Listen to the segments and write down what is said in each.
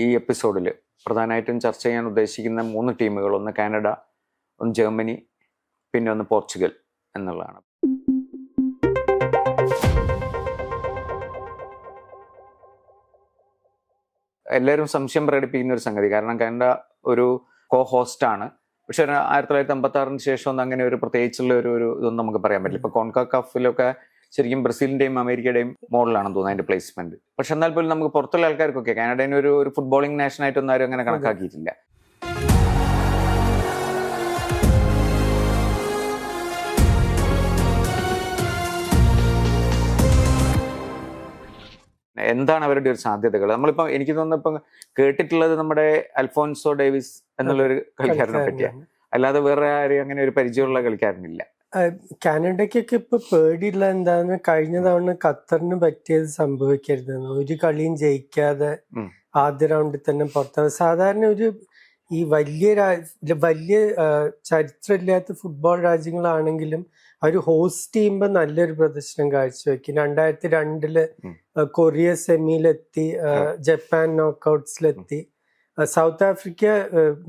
ഈ എപ്പിസോഡിൽ പ്രധാനമായിട്ടും ചർച്ച ചെയ്യാൻ ഉദ്ദേശിക്കുന്ന 3 ടീമുകൾ, ഒന്ന് കാനഡ, ഒന്ന് ജർമ്മനി, പിന്നെ ഒന്ന് പോർച്ചുഗൽ എന്നുള്ളതാണ്. എല്ലാവരും സംശയം പ്രകടിപ്പിക്കുന്ന ഒരു സംഗതി, കാരണം കാനഡ ഒരു ഹോസ്റ്റാണ്. പക്ഷെ 1956 ശേഷം ഒന്നും അങ്ങനെ ഒരു പ്രത്യേകിച്ചുള്ള ഒരു ഇതൊന്നും നമുക്ക് പറയാൻ പറ്റില്ല. ഇപ്പൊ കോൺകാക്കാഫിലൊക്കെ ശരിക്കും ബ്രസീലിന്റെയും അമേരിക്കയുടെയും മോഡലാണെന്ന് തോന്നുന്നു അതിന്റെ പ്ലേസ്മെന്റ്. പക്ഷെ എന്നാൽ പോലും നമുക്ക് പുറത്തുള്ള ആൾക്കാർക്കൊക്കെ കാനഡനെ ഒരു ഫുട്ബോളിംഗ് നാഷൻ ആയിട്ടൊന്നും ആരും അങ്ങനെ കണക്കാക്കിയിട്ടില്ല. എന്താണ് അവരുടെ ഒരു സാധ്യതകൾ? നമ്മളിപ്പോ എനിക്ക് തോന്നുന്നു ഇപ്പൊ കേട്ടിട്ടുള്ളത് നമ്മുടെ അൽഫോൻസോ ഡേവിസ് എന്നുള്ളൊരു കളിക്കാരനെ പറ്റിയാണ്, അല്ലാതെ വേറെ ആരെയും അങ്ങനെ ഒരു പരിചയമുള്ള കളിക്കാരനില്ല. കാനഡയ്ക്കൊക്കെ ഇപ്പൊ പേടിയുള്ള എന്താന്ന്, കഴിഞ്ഞ തവണ ഖത്തറിന് പറ്റിയത് സംഭവിക്കരുതെന്ന്, ഒരു കളിയും ജയിക്കാതെ ആദ്യ റൗണ്ടിൽ തന്നെ പുറത്താവും. സാധാരണ ഈ വലിയ ചരിത്രമില്ലാത്ത ഫുട്ബോൾ രാജ്യങ്ങളാണെങ്കിലും അവർ ഹോസ്റ്റ് ചെയ്യുമ്പോൾ നല്ലൊരു പ്രദർശനം കാഴ്ചവെക്കും. 2002 കൊറിയ സെമിയിലെത്തി, ജപ്പാൻ നോക്കൌട്ട്സിലെത്തി, സൗത്ത് ആഫ്രിക്ക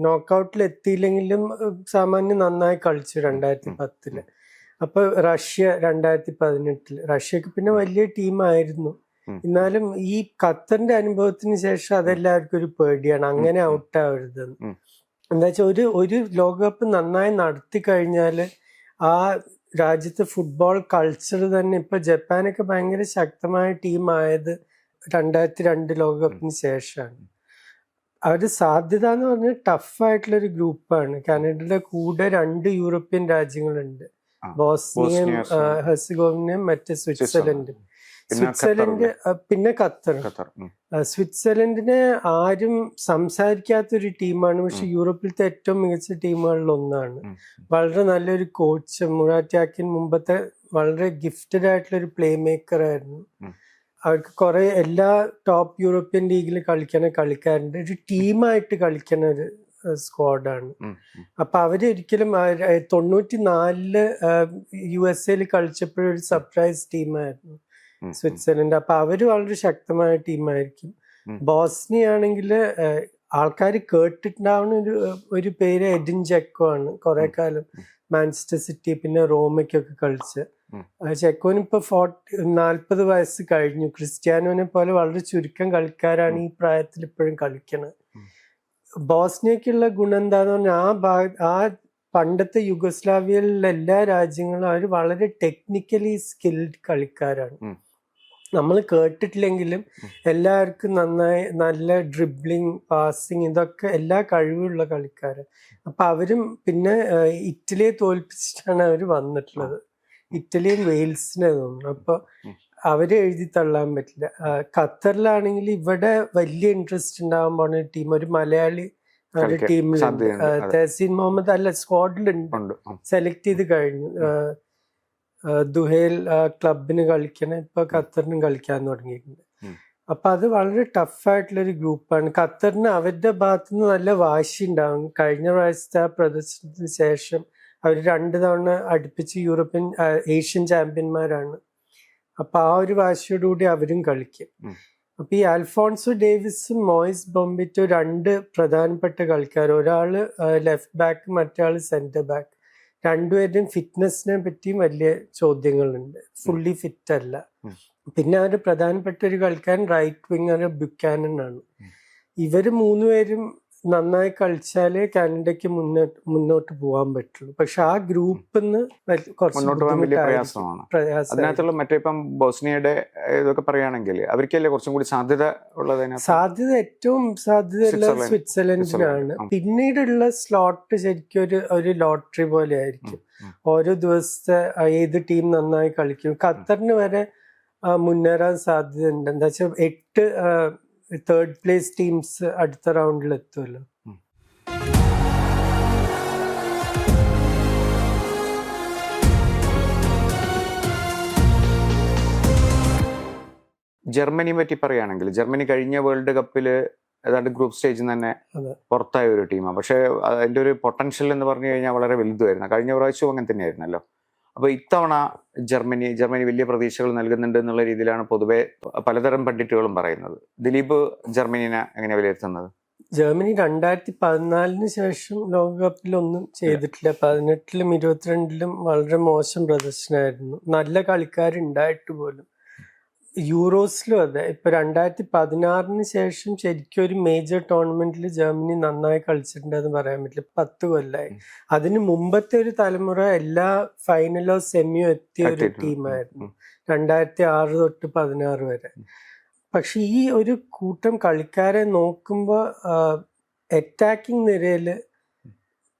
നോക്കൌട്ടിൽ എത്തിയില്ലെങ്കിലും സാമാന്യം നന്നായി കളിച്ചു 2010. അപ്പൊ റഷ്യ 2018. റഷ്യക്ക് പിന്നെ വലിയ ടീമായിരുന്നു. എന്നാലും ഈ ഖത്തറിന്റെ അനുഭവത്തിന് ശേഷം അതെല്ലാവർക്കും ഒരു പേടിയാണ്, അങ്ങനെ ഔട്ടാവരുതെന്ന്. എന്താ വെച്ചാൽ ഒരു ലോകകപ്പ് നന്നായി നടത്തി കഴിഞ്ഞാല് ആ രാജ്യത്തെ ഫുട്ബോൾ കൾച്ചർ തന്നെ, ഇപ്പൊ ജപ്പാനൊക്കെ ഭയങ്കര ശക്തമായ ടീമായത് 2002 ലോകകപ്പിന് ശേഷമാണ്. അവരുടെ സാധ്യത എന്ന് പറഞ്ഞാൽ ടഫായിട്ടുള്ളൊരു ഗ്രൂപ്പാണ്. കാനഡയുടെ കൂടെ 2 യൂറോപ്യൻ രാജ്യങ്ങളുണ്ട്, ബോസ്നിയയും ഹെർസഗോവിനയും മറ്റേ സ്വിറ്റ്സർലൻഡും. സ്വിറ്റ്സർലൻഡ് പിന്നെ ഖത്തർ. സ്വിറ്റ്സർലൻഡിനെ ആരും സംസാരിക്കാത്തൊരു ടീമാണ്, പക്ഷെ യൂറോപ്പിലത്തെ ഏറ്റവും മികച്ച ടീമുകളിൽ ഒന്നാണ്. വളരെ നല്ലൊരു കോച്ച്, മുറാറ്റാക്കിൻ മുമ്പത്തെ വളരെ ഗിഫ്റ്റഡ് ആയിട്ടുള്ള ഒരു പ്ലേ മേക്കർ ആയിരുന്നു. അവർക്ക് കുറെ എല്ലാ ടോപ്പ് യൂറോപ്യൻ ലീഗിൽ കളിക്കുന്ന കളിക്കാരുണ്ട്. ഒരു ടീമായിട്ട് കളിക്കുന്ന ഒരു സ്ക്വാഡാണ്. അപ്പൊ അവര് ഒരിക്കലും 94 USA കളിച്ചപ്പോഴൊരു സർപ്രൈസ് ടീമായിരുന്നു സ്വിറ്റ്സർലൻഡ്. അപ്പൊ അവര് വളരെ ശക്തമായ ടീമായിരിക്കും. ബോസ്നിയ ആണെങ്കിൽ ആൾക്കാർ കേട്ടിട്ടുണ്ടാവുന്ന ഒരു പേര് എഡിൻ ജെക്കോ ആണ്. കുറെ കാലം മാഞ്ചസ്റ്റർ സിറ്റി പിന്നെ റോമയ്ക്കൊക്കെ കളിച്ച്. ചെക്കോന് ഇപ്പൊ 40 വയസ്സ് കഴിഞ്ഞു. ക്രിസ്ത്യാനോനെ പോലെ വളരെ ചുരുക്കം കളിക്കാരാണ് ഈ പ്രായത്തിൽ ഇപ്പോഴും കളിക്കണത്. ബോസ്നിയക്കുള്ള ഗുണം എന്താന്ന് പറഞ്ഞാൽ ആ പണ്ടത്തെ യുഗോസ്ലാവിയയിലുള്ള എല്ലാ രാജ്യങ്ങളും അവർ വളരെ ടെക്നിക്കലി സ്കിൽഡ് കളിക്കാരാണ്. നമ്മൾ കേട്ടിട്ടില്ലെങ്കിലും എല്ലാവർക്കും നല്ല ഡ്രിബ്ലിങ്, പാസിങ്, ഇതൊക്കെ എല്ലാ കഴിവുള്ള കളിക്കാരാണ്. അപ്പൊ അവരും പിന്നെ ഇറ്റലിയെ തോൽപ്പിച്ചിട്ടാണ് അവർ വന്നിട്ടുള്ളത്. ഇറ്റലിയും വെയിൽസിനെ തോന്നുന്നു. അപ്പൊ അവരെ എഴുതി തള്ളാൻ പറ്റില്ല. ഖത്തറിലാണെങ്കിൽ ഇവിടെ വലിയ ഇൻട്രസ്റ്റ് ഉണ്ടാവാൻ പോണ ടീം ഒരു മലയാളി ടീമിലുണ്ട്. തഹസീൻ മുഹമ്മദ് അല്ല സ്ക്വാഡിലുണ്ട്, സെലക്ട് ചെയ്ത് കഴിഞ്ഞു. ദുഹേൽ ക്ലബിന് കളിക്കണം, ഇപ്പൊ ഖത്തറിനും കളിക്കാൻ തുടങ്ങിയിട്ടുണ്ട്. അപ്പൊ അത് വളരെ ടഫായിട്ടുള്ളൊരു ഗ്രൂപ്പാണ്. ഖത്തറിന് അവരുടെ ഭാഗത്തുനിന്ന് നല്ല വാശി ഉണ്ടാവും. കഴിഞ്ഞ പ്രാവശ്യത്തെ ആ പ്രദർശനത്തിന് ശേഷം അവർ 2 തവണ അടുപ്പിച്ച് ഏഷ്യൻ ചാമ്പ്യന്മാരാണ്. അപ്പൊ ആ ഒരു വാശിയോടുകൂടി അവരും കളിക്കും. അപ്പൊ ഈ അൽഫോൺസോ ഡേവിസും മോയിസ് ബൊംബിറ്റോ 2 പ്രധാനപ്പെട്ട കളിക്കാർ. ഒരാള് ലെഫ്റ്റ് ബാക്ക്, മറ്റേ സെന്റർ ബാക്ക്. 2 പേരുടെയും ഫിറ്റ്നസിനെ പറ്റിയും വലിയ ചോദ്യങ്ങളുണ്ട്. ഫുള്ളി ഫിറ്റ് അല്ല. പിന്നെ അവരുടെ പ്രധാനപ്പെട്ട ഒരു കളിക്കാരൻ റൈറ്റ് വിങ്ങർ ബ്യുക്കാനൻ ആണ്. ഇവര് 3 പേരും നന്നായി കളിച്ചാലേ കാനഡയ്ക്ക് മുന്നോട്ട് പോകാൻ പറ്റുള്ളൂ. പക്ഷെ ആ ഗ്രൂപ്പിന്ന് മുന്നോട്ട് പോകാൻ വലിയ പ്രയാസമാണ്. അതിനകത്തുള്ള മറ്റേ ഇപ്പം ബോസ്നിയയുടെ ഇതൊക്കെ പറയുകയാണെങ്കിൽ അവർക്കല്ലേ കുറച്ചും കൂടി സാധ്യത ഉള്ളത്? ഏറ്റവും സാധ്യതയുള്ള സ്വിറ്റ്സർലൻഡിനാണ്. പിന്നീടുള്ള സ്ലോട്ട് ശരിക്കും ഒരു ലോട്ടറി പോലെ ആയിരിക്കും. ഓരോ ദിവസത്തെ ഏത് ടീം നന്നായി കളിക്കും. ഖത്തറിന് വരെ മുന്നേറാൻ സാധ്യതയുണ്ട്. എന്താ വെച്ചാൽ 8 തേർഡ് പ്ലേസ് ടീംസ് അടുത്ത റൗണ്ടിൽ എത്തുമല്ലോ. ജർമ്മനിയെ പറ്റി പറയുകയാണെങ്കിൽ, ജർമ്മനി കഴിഞ്ഞ വേൾഡ് കപ്പിൽ ഏതാണ്ട് ഗ്രൂപ്പ് സ്റ്റേജിൽ തന്നെ പുറത്തായ ഒരു ടീമാണ്. പക്ഷെ അതിന്റെ ഒരു പൊട്ടൻഷ്യൽ എന്ന് പറഞ്ഞു കഴിഞ്ഞാൽ വളരെ വലുതായിരുന്നു. കഴിഞ്ഞ പ്രാവശ്യവും അങ്ങനെ തന്നെയായിരുന്നല്ലോ. അപ്പോൾ ഇത്തവണ ജർമ്മനി വലിയ പ്രതീക്ഷകൾ നൽകുന്നുണ്ട് എന്നുള്ള രീതിയിലാണ് പൊതുവെ പലതരം പണ്ഡിറ്റുകളും പറയുന്നത്. ദിലീപ് ജർമ്മനിനെ എങ്ങനെ വിലയിരുത്തുന്നത്? ജർമ്മനി 2014 ശേഷം ലോകകപ്പിലൊന്നും ചെയ്തിട്ടില്ല. 18-ലും 22-ലും വളരെ മോശം പ്രദർശനമായിരുന്നു. നല്ല കളിക്കാരുണ്ടായിട്ട് പോലും. യൂറോസിലും അതെ. ഇപ്പൊ 2016 ശേഷം ശരിക്കും ഒരു മേജർ ടൂർണമെന്റിൽ ജർമ്മനി നന്നായി കളിച്ചിട്ടുണ്ടെന്ന് പറയാൻ പറ്റില്ല. 10 കൊല്ലമായി. അതിന് മുമ്പത്തെ ഒരു തലമുറ എല്ലാ ഫൈനലോ സെമിയോ എത്തിയ ഒരു ടീമായിരുന്നു 2006 തൊട്ട് 16 വരെ. പക്ഷെ ഈ ഒരു കൂട്ടം കളിക്കാരെ നോക്കുമ്പോൾ അറ്റാക്കിംഗ് നിരയിൽ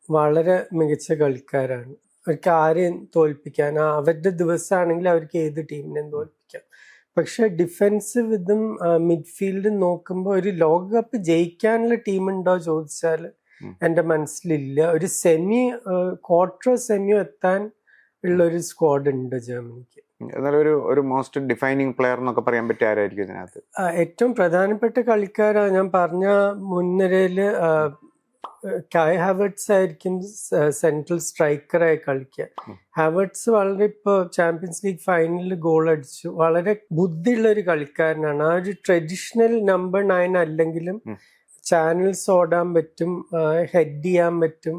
വളരെ മികച്ച കളിക്കാരാണ്. അവർക്ക് ആരെയും തോൽപ്പിക്കാൻ, അവരുടെ ദിവസമാണെങ്കിൽ അവർക്ക് ഏത് ടീമിനെയും തോൽപ്പിക്കാം. പക്ഷെ ഡിഫെൻസീവ് ഇതും മിഡ്ഫീൽഡും നോക്കുമ്പോൾ ഒരു ലോകകപ്പ് ജയിക്കാനുള്ള ടീമുണ്ടോ ചോദിച്ചാൽ എൻ്റെ മനസ്സിലില്ല. ഒരു ക്വാർട്ടറോ സെമിയോ എത്താൻ ഉള്ള ഒരു സ്ക്വാഡ് ഉണ്ട് ജർമ്മനിക്ക്. ഒരു മോസ്റ്റ് ഡിഫൈനിങ് പ്ലെയർ എന്നൊക്കെ പറയാൻ പറ്റിയ ആരായിരിക്കും ഇതിനകത്ത്? ഏറ്റവും പ്രധാനപ്പെട്ട കളിക്കാരാണ് ഞാൻ പറഞ്ഞ മുൻനിരയില്. കായ് ഹാവർട്സ് ആയിരിക്കും സെൻട്രൽ സ്ട്രൈക്കറായി കളിക്കുക. ഹാവർട്സ് വളരെ ഇപ്പോൾ ചാമ്പ്യൻസ് ലീഗ് ഫൈനലിൽ ഗോൾ അടിച്ചു. വളരെ ബുദ്ധിയുള്ള ഒരു കളിക്കാരനാണ്. ആ ഒരു ട്രഡീഷണൽ നമ്പർ 9 അല്ലെങ്കിലും ചാനൽസ് ഓടാൻ പറ്റും, ഹെഡ് ചെയ്യാൻ പറ്റും,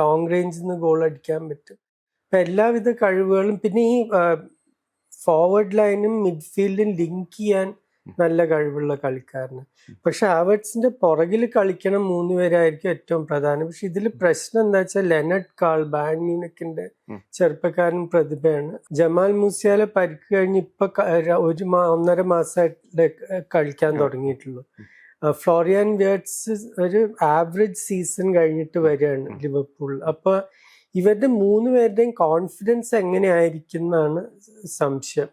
ലോങ് റേഞ്ചിൽ നിന്ന് ഗോൾ അടിക്കാൻ പറ്റും. അപ്പം എല്ലാവിധ കഴിവുകളും. പിന്നെ ഈ ഫോർവേഡ് ലൈനും മിഡ്ഫീൽഡും ലിങ്ക് ചെയ്യാൻ നല്ല കഴിവുള്ള കളിക്കാരന്. പക്ഷെ ഹാവർട്സിന്റെ പുറകിൽ കളിക്കണം 3 പേരായിരിക്കും ഏറ്റവും പ്രധാനം. പക്ഷെ ഇതിൽ പ്രശ്നം എന്താ വെച്ചാൽ ലെനർഡ് കാൾ ബായൺ മ്യൂണിക്കിന്റെ ചെറുപ്പക്കാരൻ പ്രതിഭയാണ്. ജമാൽ മൂസിയാല പരിക്ക് കഴിഞ്ഞ് ഇപ്പൊ 1.5 മാസമായിട്ട് കളിക്കാൻ തുടങ്ങിയിട്ടുള്ളൂ. ഫ്ലോറിയൻ വിയർട്സ് ഒരു ആവറേജ് സീസൺ കഴിഞ്ഞിട്ട് വരികയാണ് ലിവർപൂൾ. അപ്പൊ ഇവരുടെ 3 പേരുടെയും കോൺഫിഡൻസ് എങ്ങനെയായിരിക്കും എന്നാണ് സംശയം.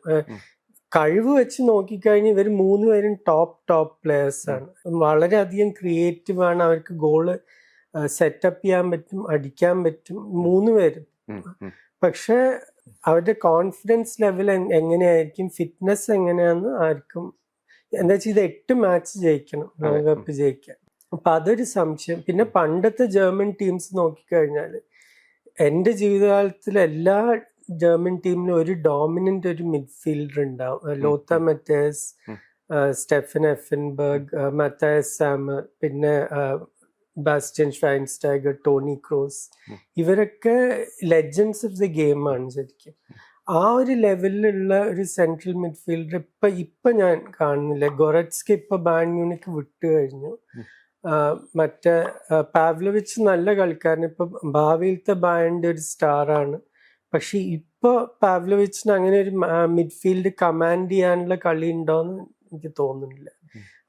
കഴിവ് വെച്ച് നോക്കിക്കഴിഞ്ഞാൽ ഇവർ 3 പേരും ടോപ്പ് പ്ലേയേഴ്സ് ആണ്. വളരെയധികം ക്രിയേറ്റീവ് ആണ്. അവർക്ക് ഗോള് സെറ്റപ്പ് ചെയ്യാൻ പറ്റും, അടിക്കാൻ പറ്റും 3 പേരും. പക്ഷെ അവരുടെ കോൺഫിഡൻസ് ലെവൽ എങ്ങനെയായിരിക്കും, ഫിറ്റ്നസ് എങ്ങനെയാന്ന് ആർക്കും. എന്താ വെച്ചാൽ ഇത് 8 മാച്ച് ജയിക്കണം ലോകകപ്പ് ജയിക്കാൻ. അപ്പൊ അതൊരു സംശയം. പിന്നെ പണ്ടത്തെ ജർമ്മൻ ടീംസ് നോക്കിക്കഴിഞ്ഞാൽ എൻ്റെ ജീവിതകാലത്തിൽ എല്ലാ ജർമ്മൻ ടീമിനും ഒരു ഡോമിനന്റ് ഒരു മിഡ്ഫീൽഡർ ഉണ്ടാവും. ലോത്ത മറ്റേസ്, സ്റ്റെഫൻ എഫൻബർഗ്, മത്തായസ് സാമർ, പിന്നെ ബാസ്റ്റ്യൻ ഷ്വൈൻസ്റ്റൈഗർ, ടോണി ക്രോസ്, ഇവരൊക്കെ ലെജൻഡ്സ് ഓഫ് ദി ഗെയിമാണ് ശരിക്കും. ആ ഒരു ലെവലിലുള്ള ഒരു സെൻട്രൽ മിഡ്ഫീൽഡർ ഇപ്പൊ ഞാൻ കാണുന്നില്ല. ഗൊററ്റ്സ്കി ഇപ്പൊ ബായൺ മ്യൂണിക്ക് വിട്ടു കഴിഞ്ഞു. മറ്റേ പാവ്ലോവിച്ച് നല്ല കളിക്കാരൻ, ഇപ്പൊ ഭാവിയിലത്തെ ബായന്റെ ഒരു സ്റ്റാറാണ്. പക്ഷെ ഇപ്പൊ പാവ്ലോവിച്ചിന് അങ്ങനെ ഒരു മിഡ്ഫീൽഡ് കമാൻഡ് ചെയ്യാനുള്ള കളി ഉണ്ടോന്ന് എനിക്ക് തോന്നുന്നില്ല.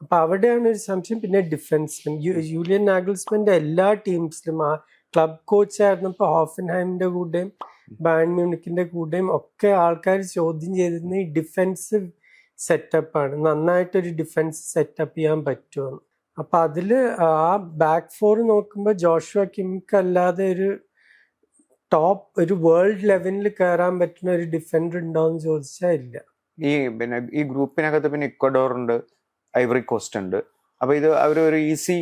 അപ്പൊ അവിടെയാണ് ഒരു സംശയം. പിന്നെ ഡിഫൻസിലും യൂലിയൻ നാഗൽസ്മാന്റെ എല്ലാ ടീംസിലും ആ ക്ലബ് കോച്ച് ആയിരുന്നപ്പോ ഹോഫൻഹൈമിന്റെ കൂടെയും ബായൺ മ്യൂണിക്കിന്റെ കൂടെയും ഒക്കെ ആൾക്കാർ ചോദ്യം ചെയ്തിരുന്നത് ഈ ഡിഫൻസീവ് സെറ്റപ്പാണ്. നന്നായിട്ടൊരു ഡിഫൻസ് സെറ്റപ്പ് ചെയ്യാൻ പറ്റുമെന്ന്. അപ്പൊ അതില് ആ ബാക്ക് ഫോർ നോക്കുമ്പോൾ ജോഷുവ കിമ്മിക്ക് അല്ലാതെ ഒരു വേൾഡ് ലെവലിൽ കയറാൻ പറ്റുന്ന ഒരു ഡിഫൻഡർ ഉണ്ടോന്ന് ചോദിച്ചാൽ ഇല്ല. ഈ ഗ്രൂപ്പിനകത്ത് പിന്നെ ഇക്വഡോർ ഉണ്ട്, ഐവറി കോസ്റ്റ് ഉണ്ട്. അപ്പൊ ഇത് അവരൊരു ഈസി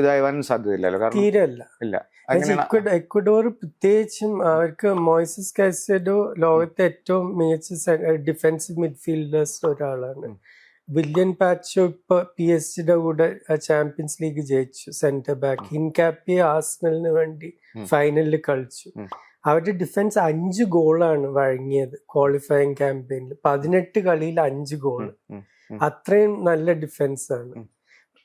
ഇതാവാൻ സാധ്യതയില്ലല്ലോ, കാരണം തീരെ ഇല്ല. എക്വഡോർ പ്രത്യേകിച്ചും അവർക്ക് മോയിസസ് കായ്സെഡോ ലോകത്തെ ഏറ്റവും മികച്ച ഡിഫൻസീവ് മിഡ്ഫീൽഡേഴ്സ് ഒരാളാണ്. വില്യൻ പാച്ചോ ഇപ്പൊ PSG കൂടെ ചാമ്പ്യൻസ് ലീഗ് ജയിച്ചു, സെന്റർ ബാക്ക്. ഇൻകാപ്പിയെ ആർസണലിന് വേണ്ടി ഫൈനലിൽ കളിച്ചു. അവരുടെ ഡിഫൻസ് 5 ഗോളാണ് വഴങ്ങിയത് ക്വാളിഫയിങ് ക്യാമ്പയിനിൽ. 18 കളിയിൽ 5 ഗോള്. അത്രയും നല്ല ഡിഫൻസ് ആണ്.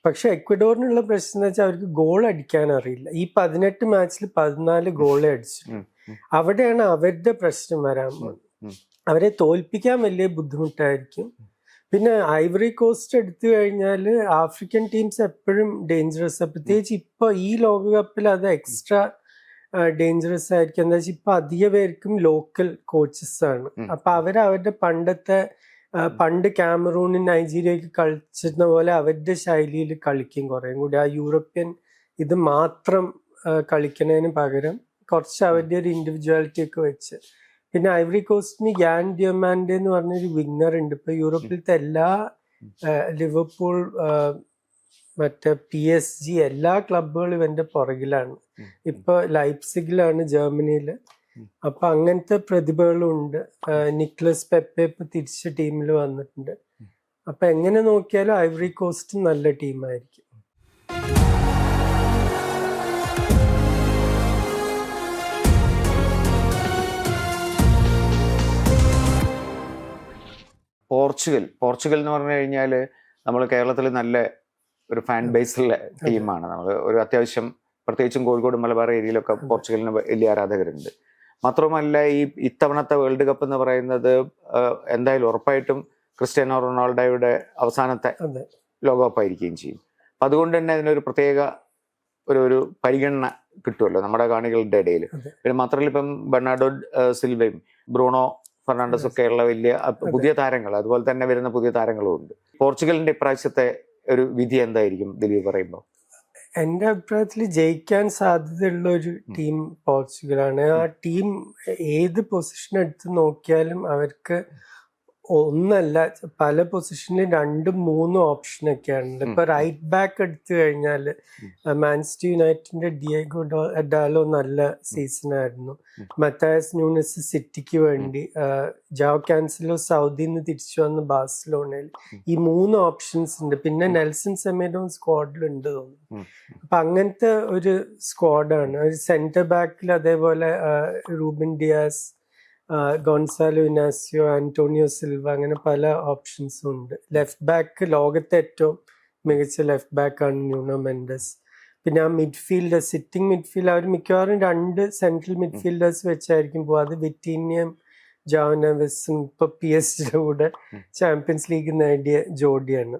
പക്ഷെ എക്വഡോറിനുള്ള പ്രശ്നം എന്ന് വെച്ചാൽ അവർക്ക് ഗോൾ അടിക്കാൻ അറിയില്ല. ഈ 18 മാച്ചിൽ 14 ഗോളേ അടിച്ചു. അവിടെയാണ് അവരുടെ പ്രശ്നം വരാൻ പോകുന്നത്. അവരെ തോൽപ്പിക്കാൻ വലിയ ബുദ്ധിമുട്ടായിരിക്കും. പിന്നെ ഐവറി കോസ്റ്റ് എടുത്തു കഴിഞ്ഞാൽ ആഫ്രിക്കൻ ടീംസ് എപ്പോഴും ഡേഞ്ചറസ്. പ്രത്യേകിച്ച് ഇപ്പൊ ഈ ലോകകപ്പിൽ അത് എക്സ്ട്രാ ഡേഞ്ചറസ് ആയിരിക്കും. എന്താ വെച്ചാൽ ഇപ്പൊ അധിക പേർക്കും ലോക്കൽ കോച്ചസ് ആണ്. അപ്പൊ അവരുടെ പണ്ട് കാമറൂണിന് നൈജീരിയക്ക് കളിച്ചിരുന്ന പോലെ അവരുടെ ശൈലിയിൽ കളിക്കും കുറേയും കൂടി. ആ യൂറോപ്യൻ ഇത് മാത്രം കളിക്കുന്നതിന് പകരം കുറച്ച് അവരുടെ ഒരു ഇൻഡിവിജ്വാലിറ്റി ഒക്കെ വെച്ച്. പിന്നെ ഐവറി കോസ്റ്റിന് ഗ്യാൻ ഡിയമാൻഡെ എന്ന് പറഞ്ഞൊരു വിങ്ങർ ഉണ്ട്. ഇപ്പൊ യൂറോപ്പിലത്തെ എല്ലാ ലിവർപൂൾ, മറ്റേ PSG എല്ലാ ക്ലബുകളും ഇവന്റെ പുറകിലാണ്. ഇപ്പൊ ലൈപ്സിഗിലാണ് ജർമ്മനിയില്. അപ്പൊ അങ്ങനത്തെ പ്രതിഭകളും ഉണ്ട്. നിക്ലസ് പെപ്പെ ഇപ്പൊ തിരിച്ച് ടീമിൽ വന്നിട്ടുണ്ട്. അപ്പൊ എങ്ങനെ നോക്കിയാലും ഐവറി കോസ്റ്റ് നല്ല ടീമായിരിക്കും. പോർച്ചുഗൽ എന്ന് പറഞ്ഞു കഴിഞ്ഞാൽ നമ്മൾ കേരളത്തിൽ നല്ല ഒരു ഫാൻ ബേസുള്ള ടീമാണ്. നമ്മൾ ഒരു അത്യാവശ്യം പ്രത്യേകിച്ചും കോഴിക്കോട് മലബാർ ഏരിയയിലൊക്കെ പോർച്ചുഗലിന് വലിയ ആരാധകരുണ്ട്. മാത്രമല്ല ഇത്തവണത്തെ വേൾഡ് കപ്പ് എന്ന് പറയുന്നത് എന്തായാലും ഉറപ്പായിട്ടും ക്രിസ്ത്യാനോ റൊണാൾഡോയുടെ അവസാനത്തെ ലോകകപ്പായിരിക്കുകയും ചെയ്യും. അപ്പം അതുകൊണ്ട് തന്നെ അതിനൊരു പ്രത്യേക ഒരു പരിഗണന കിട്ടുമല്ലോ നമ്മുടെ കാണികളുടെ ഇടയിൽ. പിന്നെ മാത്രമല്ല ഇപ്പം ബെർണാർഡോ സിൽവയും ബ്രൂണോ ഫെർണാണ്ടസും ഒക്കെയുള്ള വലിയ പുതിയ താരങ്ങൾ, അതുപോലെ തന്നെ വരുന്ന പുതിയ താരങ്ങളും ഉണ്ട്. പോർച്ചുഗലിന്റെ ഇപ്രാവശ്യത്തെ ഒരു വിധി എന്തായിരിക്കും ദിലീപ് പറയുമ്പോൾ? എൻ്റെ അഭിപ്രായത്തിൽ ജയിക്കാൻ സാധ്യതയുള്ള ഒരു ടീം പോർച്ചുഗലാണ്. ആ ടീം ഏത് പൊസിഷൻ എടുത്ത് നോക്കിയാലും അവർക്ക് ഒന്നല്ല പല പൊസിഷനിൽ 2-3 ഓപ്ഷനൊക്കെയാണല്ലോ. ഇപ്പൊ റൈറ്റ് ബാക്ക് എടുത്തു കഴിഞ്ഞാൽ മാഞ്ചസ്റ്റർ യുണൈറ്റഡിന്റെ ഡിയേഗോ ഡാലോ നല്ല സീസൺ ആയിരുന്നു. മത്തായസ് ന്യൂനസ് സിറ്റിക്ക് വേണ്ടി, ജാവോ കാൻസലോ സൗദിയിൽ നിന്ന് തിരിച്ചു വന്ന് ബാഴ്സലോണയിൽ. ഈ 3 ഓപ്ഷൻസ് ഉണ്ട്. പിന്നെ നെൽസൺ സെമേഡോ സ്ക്വാഡിലുണ്ട് തോന്നുന്നു. അപ്പൊ അങ്ങനത്തെ ഒരു സ്ക്വാഡാണ്. ഒരു സെന്റർ ബാക്കിൽ അതേപോലെ Reuben Diaz, Gonzalo Inacio, Antonio Silva, അങ്ങനെ പല ഓപ്ഷൻസും ഉണ്ട്. ലെഫ്റ്റ് ബാക്ക് ലോകത്തെ ഏറ്റവും മികച്ച ലെഫ്റ്റ് ബാക്കാണ് ന്യൂനോ മെൻഡസ്. പിന്നെ ആ മിഡ്ഫീൽഡർ, സിറ്റിംഗ് മിഡ്ഫീൽഡ്, അവർ മിക്കവാറും 2 സെൻട്രൽ മിഡ്ഫീൽഡേഴ്സ് വെച്ചായിരിക്കും പോകുക. അത് വിറ്റീനിയം, ജാവോ നെവസും ഇപ്പൊ PSG കൂടെ ചാമ്പ്യൻസ് ലീഗ് നേടിയ ജോഡിയാണ്.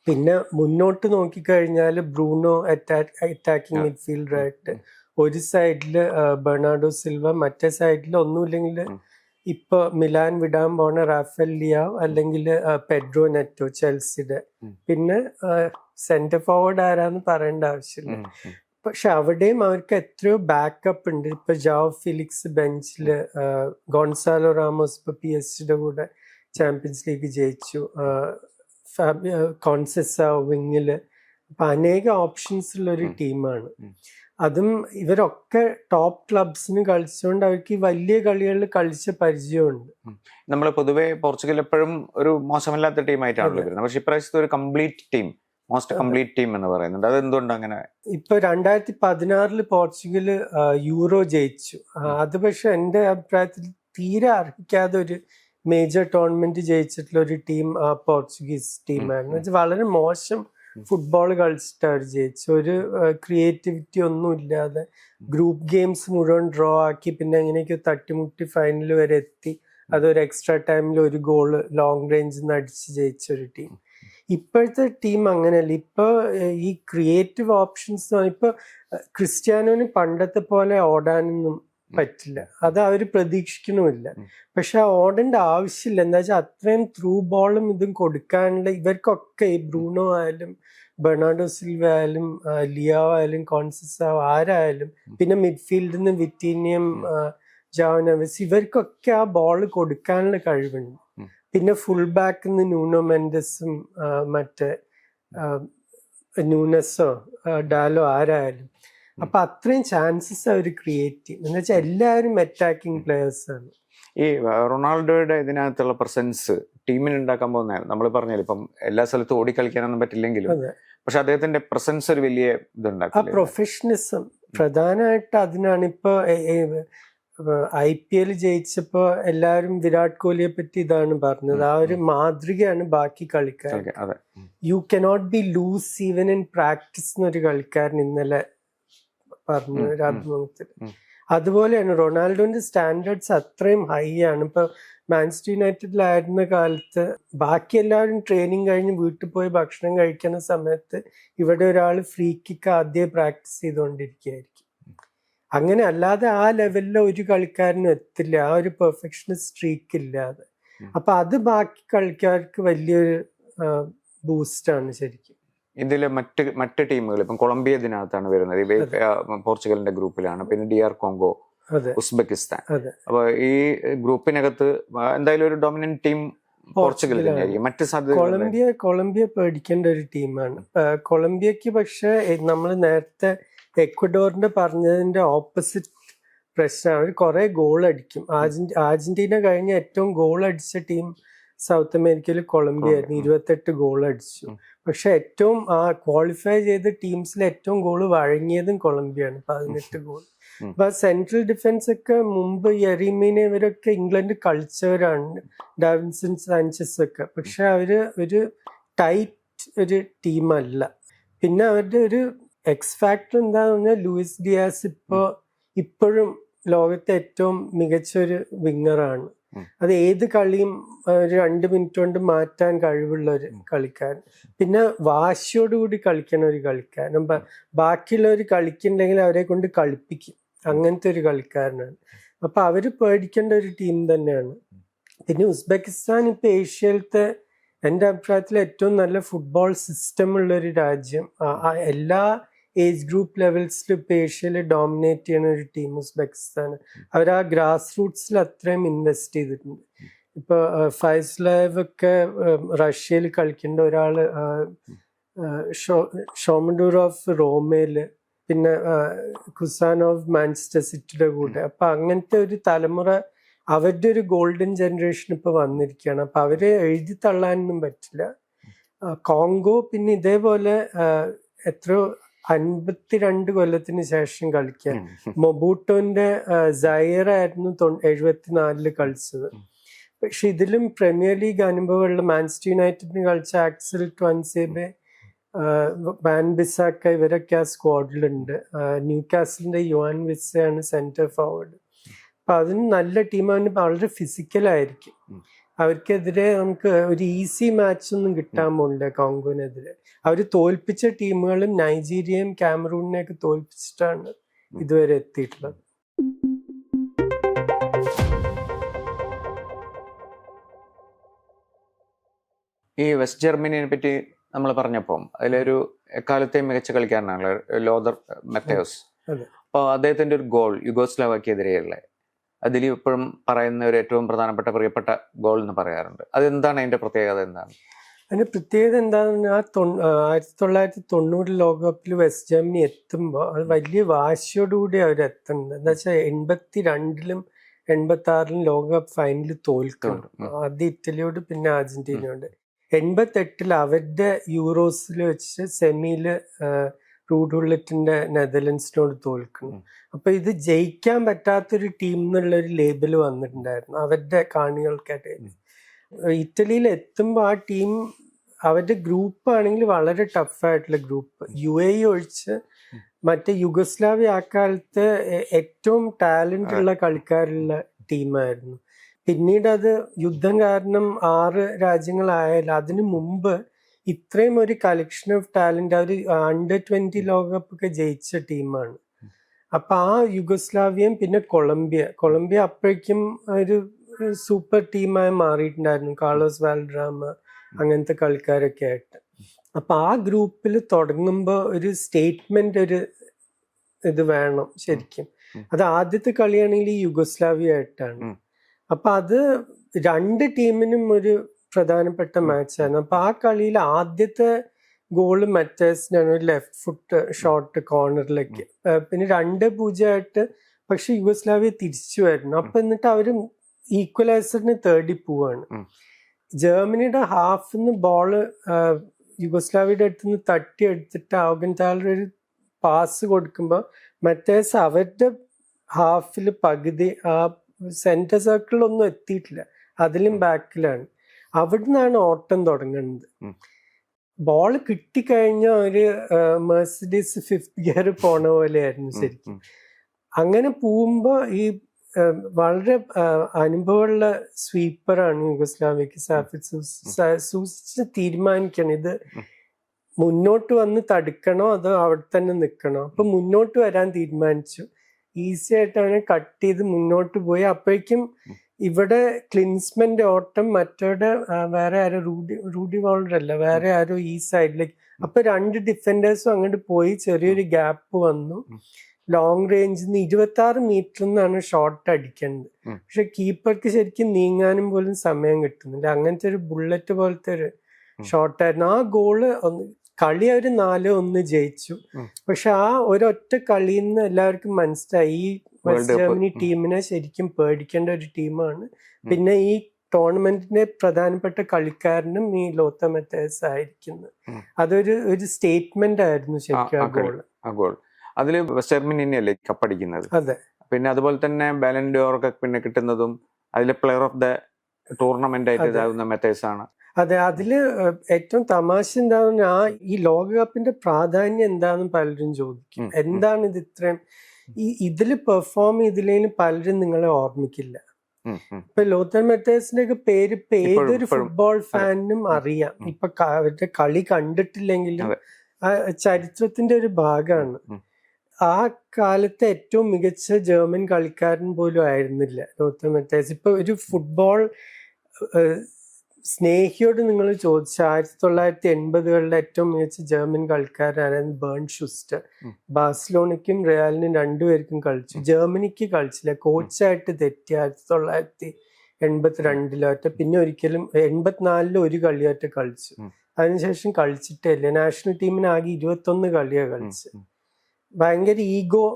പിന്നെ മുന്നോട്ട് നോക്കിക്കഴിഞ്ഞാൽ ബ്രൂണോ അറ്റാക്കിംഗ് മിഡ്ഫീൽഡറായിട്ട്, ഒരു സൈഡില് ബെർണാർഡോ സിൽവ, മറ്റേ സൈഡിൽ ഒന്നുമില്ലെങ്കിൽ ഇപ്പൊ മിലാൻ വിടാൻ പോണ റാഫേൽ ലിയാവ് അല്ലെങ്കിൽ പെഡ്രോ നെറ്റോ ചെൽസിയുടെ. പിന്നെ സെന്റർ ഫോർവേഡ് ആരാന്ന് പറയേണ്ട ആവശ്യമില്ല. പക്ഷെ അവിടെയും അവർക്ക് എത്രയോ ബാക്കപ്പ് ഉണ്ട്. ഇപ്പൊ ജാവോ ഫിലിക്സ് ബെഞ്ചില്, ഗോൺസാലോ റാമോസ് ഇപ്പൊ PSG കൂടെ ചാമ്പ്യൻസ് ലീഗ് ജയിച്ചു, കോൺസെസ വിങ്ങില്. അപ്പൊ അനേക ഓപ്ഷൻസ് ഉള്ള ഒരു ടീമാണ്. അതും ഇവരൊക്കെ ടോപ്പ് ക്ലബ്സിന് കളിച്ചുകൊണ്ട് അവർക്ക് ഈ വലിയ കളികളിൽ കളിച്ച പരിചയമുണ്ട്. നമ്മൾ പൊതുവെ പോർച്ചുഗൽ എപ്പോഴും ഒരു മോശമല്ലാത്ത ടീമായിട്ടാണല്ലോ വരുന്നത്. പക്ഷെ ഇപ്രാവശ്യത്തെ ഒരു complete team, most complete team എന്ന് പറയുന്നുണ്ട്. അത് എന്തുകൊണ്ട് അങ്ങനെ? ഇപ്പൊ 2016 പോർച്ചുഗൽ യൂറോ ജയിച്ചു. അത് പക്ഷെ എൻ്റെ അഭിപ്രായത്തിൽ തീരെ അർഹിക്കാതെ ഒരു മേജർ ടൂർണമെന്റ് ജയിച്ചിട്ടുള്ള ഒരു ടീം പോർച്ചുഗീസ് ടീമായിരുന്നു. വളരെ മോശം ഫുട്ബോൾ കളിച്ചിട്ട് അവർ ജയിച്ചു. ഒരു ക്രിയേറ്റിവിറ്റി ഒന്നും ഇല്ലാതെ ഗ്രൂപ്പ് ഗെയിംസ് മുഴുവൻ ഡ്രോ ആക്കി, പിന്നെ എങ്ങനെയൊക്കെ തട്ടിമുട്ടി ഫൈനൽ വരെ എത്തി. അതൊരു എക്സ്ട്രാ ടൈമിൽ ഒരു ഗോള് ലോങ് റേഞ്ചിൽ നിന്ന് അടിച്ച് ജയിച്ച ഒരു ടീം. ഇപ്പോഴത്തെ ടീം അങ്ങനെയല്ല. ഇപ്പൊ ഈ ക്രിയേറ്റീവ് ഓപ്ഷൻസ്, ഇപ്പൊ ക്രിസ്ത്യാനോന് പണ്ടത്തെ പോലെ ഓടാനൊന്നും പറ്റില്ല. അത് അവർ പ്രതീക്ഷിക്കണമില്ല. പക്ഷെ ഓടേണ്ട ആവശ്യമില്ല. എന്താ വെച്ചാൽ അത്രയും ത്രൂ ബോളും ഇതും കൊടുക്കാനുള്ള ഇവർക്കൊക്കെ, ഈ ബ്രൂണോ ആയാലും ബെർണാർഡോ സിൽവ ആയാലും ലിയാവോ ആയാലും കോൺസെസാവോ ആരായാലും, പിന്നെ മിഡ്ഫീൽഡിൽ നിന്ന് വിറ്റീനിയം, ജാവോ നെവസ്, ഇവർക്കൊക്കെ ആ ബോൾ കൊടുക്കാനുള്ള കഴിവുണ്ട്. പിന്നെ ഫുൾ ബാക്കിൽ നിന്ന് ന്യൂനോ മെൻഡസും മറ്റേ ന്യൂനസോ ഡാലോ ആരായാലും. അപ്പൊ അത്രയും ചാൻസസ് അവർ ക്രിയേറ്റ് ചെയ്യും. എന്ന് വെച്ചാൽ എല്ലാവരും അറ്റാക്കിംഗ് പ്ലെയേഴ്സ് ആണ്. ഈ റൊണാൾഡോയുടെ ഇതിനകത്തുള്ള പ്രസൻസ് ടീമിന് ഉണ്ടാക്കാൻ പോകുന്ന, നമ്മൾ പറഞ്ഞാൽ ഇപ്പം എല്ലാ സ്ഥലത്തും ഓടിക്കളിക്കാനൊന്നും പറ്റില്ലെങ്കിലും, പക്ഷെ അദ്ദേഹത്തിന്റെ പ്രസൻസ് ഒരു വലിയ ഇതുണ്ടാക്കും. ആ പ്രൊഫഷണലിസം പ്രധാനമായിട്ട് അതിനാണ്. ഇപ്പൊ IPL ജയിച്ചപ്പോ എല്ലാവരും വിരാട് കോഹ്ലിയെ പറ്റി ഇതാണ് പറഞ്ഞത്. ആ ഒരു മാതൃകയാണ് ബാക്കി കളിക്കാർ. You cannot be lose even in practice എന്നൊരു കളിക്കാരൻ ഇന്നലെ പറഞ്ഞു ഒരു അഭിമുഖത്തിൽ. അതുപോലെയാണ് റൊണാൾഡോന്റെ സ്റ്റാൻഡേർഡ്സ് അത്രയും ഹൈ ആണ്. ഇപ്പൊ മാഞ്ചസ്റ്റർ യുണൈറ്റഡിലായിരുന്ന കാലത്ത് ബാക്കി എല്ലാവരും ട്രെയിനിങ് കഴിഞ്ഞ് വീട്ടിൽ പോയി ഭക്ഷണം കഴിക്കുന്ന സമയത്ത് ഇവിടെ ഒരാൾ ഫ്രീ കിക്ക് ആദ്യം പ്രാക്ടീസ് ചെയ്തുകൊണ്ടിരിക്കുകയായിരിക്കും. അങ്ങനെ അല്ലാതെ ആ ലെവലിൽ ഒരു കളിക്കാരനും എത്തില്ല, ആ ഒരു പെർഫെക്ഷനിസ്റ്റ് സ്ട്രീക്ക് ഇല്ലാതെ. അപ്പൊ അത് ബാക്കി കളിക്കാർക്ക് വലിയൊരു ബൂസ്റ്റാണ് ശരിക്കും. ഇതില് മറ്റ് ടീമുകൾ ഇപ്പം കൊളംബിയ ഇതിനകത്താണ് വരുന്നത്, പോർച്ചുഗലിന്റെ ഗ്രൂപ്പിലാണ്. പിന്നെ DR കോങ്കോ, ഉസ്ബെക്കിസ്ഥാൻ. അപ്പൊ ഈ ഗ്രൂപ്പിനകത്ത് എന്തായാലും ഒരു ഡൊമിനന്റ് ടീം പോർച്ചുഗൽ തന്നെയായിരിക്കും. മറ്റ് സാധ്യത കൊളംബിയ പേടിക്കേണ്ട ഒരു ടീമാണ്. കൊളംബിയക്ക് പക്ഷെ നമ്മൾ നേരത്തെ എക്വഡോറിന്റെ പറഞ്ഞതിന്റെ ഓപ്പോസിറ്റ് പ്രശ്നം. അവർ കുറെ ഗോൾ അടിക്കും. അർജന്റീന കഴിഞ്ഞ ഏറ്റവും ഗോൾ അടിച്ച ടീം സൗത്ത് അമേരിക്കയിൽ കൊളംബിയ ആയിരുന്നു. 28 ഗോൾ അടിച്ചു. പക്ഷെ ഏറ്റവും ക്വാളിഫൈ ചെയ്ത ടീംസിൽ ഏറ്റവും ഗോൾ വഴങ്ങിയതും കൊളംബിയാണ്, 18 ഗോൾ. അപ്പൊ സെൻട്രൽ ഡിഫൻസ് ഒക്കെ മുമ്പ് എറിമീനെ ഇവരൊക്കെ ഇംഗ്ലണ്ട് കളിച്ചവരാണ്, ഡാവിൻസൺ സാഞ്ചസ് ഒക്കെ. പക്ഷെ അവര് ഒരു ടൈറ്റ് ഒരു ടീമല്ല. പിന്നെ അവരുടെ ഒരു എക്സ് ഫാക്ടർ എന്താന്ന് പറഞ്ഞാൽ ലൂയിസ് ഡിയാസ് ഇപ്പോഴും ലോകത്തെ ഏറ്റവും മികച്ച ഒരു വിങ്ങറാണ്. അത് ഏത് കളിയും ഒരു 2 മിനിറ്റ് കൊണ്ട് മാറ്റാൻ കഴിവുള്ള ഒരു കളിക്കാരൻ. പിന്നെ വാശിയോടുകൂടി കളിക്കണ ഒരു കളിക്കാരൻ. ബാക്കിയുള്ളവർ കളിക്കുന്നുണ്ടെങ്കിൽ അവരെ കൊണ്ട് കളിപ്പിക്കും, അങ്ങനത്തെ ഒരു കളിക്കാരനാണ്. അപ്പൊ അവര് പേടിക്കേണ്ട ഒരു ടീം തന്നെയാണ്. പിന്നെ ഉസ്ബെക്കിസ്ഥാൻ ഇപ്പൊ ഏഷ്യയിലത്തെ എൻ്റെ അഭിപ്രായത്തിൽ ഏറ്റവും നല്ല ഫുട്ബോൾ സിസ്റ്റം ഉള്ള ഒരു രാജ്യം. എല്ലാ ഏജ് ഗ്രൂപ്പ് ലെവൽസിലും ഇപ്പൊ ഏഷ്യയിൽ ഡോമിനേറ്റ് ചെയ്യുന്ന ഒരു ടീം ഉസ്ബെക്കിസ്ഥാൻ. അവർ ആ ഗ്രാസ് റൂട്ട്സിൽ അത്രയും ഇൻവെസ്റ്റ് ചെയ്തിട്ടുണ്ട്. ഇപ്പൊ ഫൈസ്ലാവ് ഒക്കെ റഷ്യയിൽ കളിക്കേണ്ട ഒരാള്, ഷോമഡൂറോഫ് റോമയില്, പിന്നെ കുസാനോവ് മാഞ്ചസ്റ്റർ സിറ്റിയുടെ കൂടെ. അപ്പൊ അങ്ങനത്തെ ഒരു തലമുറ, അവരുടെ ഒരു ഗോൾഡൻ ജനറേഷൻ ഇപ്പൊ വന്നിരിക്കുകയാണ്. അപ്പൊ അവരെ എഴുതി തള്ളാനൊന്നും പറ്റില്ല. കോങ്കോ പിന്നെ ഇതേപോലെ എത്രയോ 52 കൊല്ലത്തിന് ശേഷം കളിക്കാൻ. മൊബൂട്ടോന്റെ സൈറ ആയിരുന്നു 74 കളിച്ചത്. പക്ഷെ ഇതിലും പ്രീമിയർ ലീഗ് അനുഭവമുള്ള മാഞ്ചസ്റ്റർ യുണൈറ്റഡിന് കളിച്ച ആക്സൽ ട്വാൻസേബെ, വാൻ ബിസാക്ക, ഇവരൊക്കെ ആ സ്ക്വാഡിലുണ്ട്. ന്യൂ കാസലിന്റെ യുവാൻ വിസയാണ് സെന്റർ ഫോർവേഡ്. അപ്പൊ അതിന് നല്ല ടീമാണ്, വളരെ ഫിസിക്കലായിരിക്കും. അവർക്കെതിരെ നമുക്ക് ഒരു ഈസി മാച്ച് ഒന്നും കിട്ടാൻ പോണില്ല കോങ്കോനെതിരെ. അവർ തോൽപ്പിച്ച ടീമുകളും നൈജീരിയയും കാമറൂണിനെയൊക്കെ തോൽപ്പിച്ചിട്ടാണ് ഇതുവരെ എത്തിയിട്ടുള്ളത്. ഈ വെസ്റ്റ് ജർമ്മനിയെ പറ്റി നമ്മൾ പറഞ്ഞപ്പം അതിലൊരു എക്കാലത്തെയും മികച്ച കളിക്കാരനാണ് ലോദർ മെത്തേയോസ്. അപ്പോൾ അദ്ദേഹത്തിന്റെ ഒരു ഗോൾ യുഗോസ്ലാവക്കെതിരെയുള്ള, അതിൽ ഇപ്പോഴും പറയുന്ന ഒരു ഏറ്റവും പ്രധാനപ്പെട്ട പ്രിയപ്പെട്ട ഗോൾ എന്ന് പറയാറുണ്ട്. അതെന്താണ് അതിന്റെ പ്രത്യേകത? എന്താണ് അതിന്റെ പ്രത്യേകത? എന്താണെന്ന് 1990 ലോകകപ്പിൽ വെസ്റ്റ് ജർമ്മനി എത്തുമ്പോൾ അത് വലിയ വാശിയോടുകൂടി അവർ എത്തുന്നത്. എന്താ വെച്ചാൽ 82-ലും 86-ലും ലോകകപ്പ് ഫൈനലിൽ തോൽക്കണം. ആദ്യം ഇറ്റലിയോട്, പിന്നെ അർജന്റീനയോട്. 88-ൽ അവരുടെ യൂറോസിൽ വെച്ച് സെമിയില് റൂഡുള്ളറ്റിന്റെ നെതർലൻഡ്സിനോട് തോൽക്കണം. അപ്പൊ ഇത് ജയിക്കാൻ പറ്റാത്തൊരു ടീം എന്നുള്ള ഒരു ലേബല് വന്നിട്ടുണ്ടായിരുന്നു അവരുടെ കാണികൾക്കിടയിൽ. ഇറ്റലിയിൽ എത്തുമ്പോൾ ആ ടീം, അവരുടെ ഗ്രൂപ്പ് ആണെങ്കിൽ വളരെ ടഫായിട്ടുള്ള ഗ്രൂപ്പ്. UAE ഒഴിച്ച് മറ്റേ യുഗോസ്ലാവിയ ആ കാലത്ത് ഏറ്റവും ടാലന്റ് ഉള്ള കളിക്കാരുള്ള ടീമായിരുന്നു. പിന്നീട് അത് യുദ്ധം കാരണം 6 രാജ്യങ്ങളായാലും അതിനു മുമ്പ് ഇത്രയും ഒരു collection of talent, our Under-20 ലോകകപ്പ് ഒക്കെ ജയിച്ച ടീമാണ്. അപ്പൊ ആ യുഗോസ്ലാവിയയും പിന്നെ കൊളംബിയ അപ്പോഴേക്കും ഒരു സൂപ്പർ ടീമായി മാറിയിട്ടുണ്ടായിരുന്നു, കാർലോസ് വാൽഡറാമ അങ്ങനത്തെ കളിക്കാരൊക്കെ ആയിട്ട്. അപ്പൊ ആ ഗ്രൂപ്പിൽ തുടങ്ങുമ്പോൾ ഒരു സ്റ്റേറ്റ്മെന്റ്, ഒരു ഇത് വേണം ശരിക്കും. അത് ആദ്യത്തെ കളിയാണെങ്കിൽ ഈ യുഗോസ്ലാവിയ ആയിട്ടാണ്. അപ്പൊ അത് 2 ടീമിനും ഒരു പ്രധാനപ്പെട്ട മാച്ചായിരുന്നു. അപ്പൊ ആ കളിയിൽ ആദ്യത്തെ ഗോള് മെത്തേഴ്സിനാണ്, ഒരു ലെഫ്റ്റ് ഫുട്ട് ഷോട്ട് കോർണറിലേക്ക്. പിന്നെ 2-0 പക്ഷെ യുഗോസ്ലാവിയ തിരിച്ചു വരുന്നു. അപ്പൊ എന്നിട്ട് അവര് ഈക്വലൈസറിന് തേടി പോവാണ്. ജർമ്മനിയുടെ ഹാഫിന്ന് ബോള് യുഗോസ്ലാവിയുടെ അടുത്തുനിന്ന് തട്ടിയെടുത്തിട്ട് ആഗൻതാലർ ഒരു പാസ് കൊടുക്കുമ്പോൾ മെത്തേഴ്സ് അവരുടെ ഹാഫിൽ പകുതി ആ സെന്റർ സർക്കിളിലൊന്നും എത്തിയിട്ടില്ല, അതിലും ബാക്കിലാണ്. അവിടുന്നാണ് ഓട്ടം തുടങ്ങുന്നത്. ബോള് കിട്ടിക്കഴിഞ്ഞ ഒരു മെർസിഡീസ് 5th ഗിയർ പോണ പോലെയായിരുന്നു ശരിക്കും. അങ്ങനെ പോകുമ്പോ ഈ വളരെ അനുഭവമുള്ള സ്വീപ്പറാണ് യുഗോസ്ലാവിയക്ക് സൂക്ഷിച്ച് തീരുമാനിക്കണം ഇത് മുന്നോട്ട് വന്ന് തടുക്കണോ അതോ അവിടെ തന്നെ നിൽക്കണോ. അപ്പൊ മുന്നോട്ട് വരാൻ തീരുമാനിച്ചു. ഈസി ആയിട്ടാണ് കട്ട് ചെയ്ത് മുന്നോട്ട് പോയി. അപ്പോഴേക്കും ഇവിടെ ക്ലിൻസ്മന്റെ ഓട്ടം മറ്റവരുടെ വേറെ ആരോ റൂഡി വോൾഡർ അല്ല, വേറെ ആരോ ഈ സൈഡിലേക്ക്. അപ്പൊ 2 ഡിഫൻഡേഴ്സും അങ്ങോട്ട് പോയി, ചെറിയൊരു ഗ്യാപ്പ് വന്നു. ലോങ് റേഞ്ചിൽ നിന്ന് 26 മീറ്ററിൽ നിന്നാണ് ഷോട്ട് അടിക്കേണ്ടത്. പക്ഷെ കീപ്പർക്ക് ശരിക്കും നീങ്ങാനും പോലും സമയം കിട്ടുന്നില്ല. അങ്ങനത്തെ ഒരു ബുള്ളറ്റ് പോലത്തെ ഒരു ഷോട്ടായിരുന്നു. ആ ഗോള് കളി അവര് 4-1 ജയിച്ചു. പക്ഷെ ആ ഒരൊറ്റ കളിയിൽ നിന്ന് എല്ലാവർക്കും മനസ്സിലായി ഈ വെസ്റ്റ് ജർമ്മനി ടീമിനെ ശരിക്കും പേടിക്കേണ്ട ഒരു ടീമാണ്. പിന്നെ ഈ ടൂർണമെന്റിന്റെ പ്രധാനപ്പെട്ട കളിക്കാരനും ഈ ലോത്തർ മത്തയസ് ആയിരിക്കുന്നത്. അതൊരു സ്റ്റേറ്റ്മെന്റ് ആയിരുന്നു ശരിക്കും ആ ഗോൾ. അതില് വെസ്റ്റ് ജർമ്മനി തന്നെയല്ലേ കപ്പടിക്കുന്നത്? അതെ. പിന്നെ അതുപോലെ തന്നെ ബാലൻ ഡോർ ഒക്കെ പിന്നെ കിട്ടുന്നതും അതിലെ പ്ലെയർ ഓഫ് ദ ടൂർണമെന്റ് ആയിട്ട് ഇതാകുന്ന മത്തയസ് ആണ്. അതെ, അതില് ഏറ്റവും തമാശ എന്താണെന്ന് ഈ ലോകകപ്പിന്റെ പ്രാധാന്യം എന്താണെന്ന് പലരും ചോദിക്കും. എന്താണ് ഇത് ഇത്രയും ഇതില് പെർഫോം ചെയ്തില്ലെങ്കിലും പലരും നിങ്ങളെ ഓർമ്മിക്കില്ല. ഇപ്പൊ ലോത്തർ മത്തയസിന്റെ ഒക്കെ പേര് ഇപ്പൊ ഏതൊരു ഫുട്ബോൾ ഫാനിനും അറിയാം. ഇപ്പൊ അവരുടെ കളി കണ്ടിട്ടില്ലെങ്കിലും ചരിത്രത്തിന്റെ ഒരു ഭാഗമാണ്. ആ കാലത്തെ ഏറ്റവും മികച്ച ജർമ്മൻ കളിക്കാരൻ പോലും ആയിരുന്നില്ല ലോത്തർ മത്തയസ്. ഇപ്പൊ ഒരു ഫുട്ബോൾ സ്നേഹിയോട് നിങ്ങൾ ചോദിച്ച 1980-കളിലെ ഏറ്റവും മികച്ച ജർമ്മൻ കളിക്കാരായിരുന്നു ബേൺ ഷുസ്റ്റർ. ബാഴ്സലോണയ്ക്കും റയലിനും രണ്ടുപേർക്കും കളിച്ചു. ജർമ്മനിക്ക് കളിച്ചില്ല, കോച്ചായിട്ട് തെറ്റി 1982 പിന്നെ ഒരിക്കലും 84 ഒരു കളിയായിട്ട് കളിച്ചു. അതിനുശേഷം കളിച്ചിട്ടേ ഇല്ല. നാഷണൽ ടീമിന് ആകെ 21 കളിയാണ് കളിച്ച്. ഭയങ്കര ഈഗോ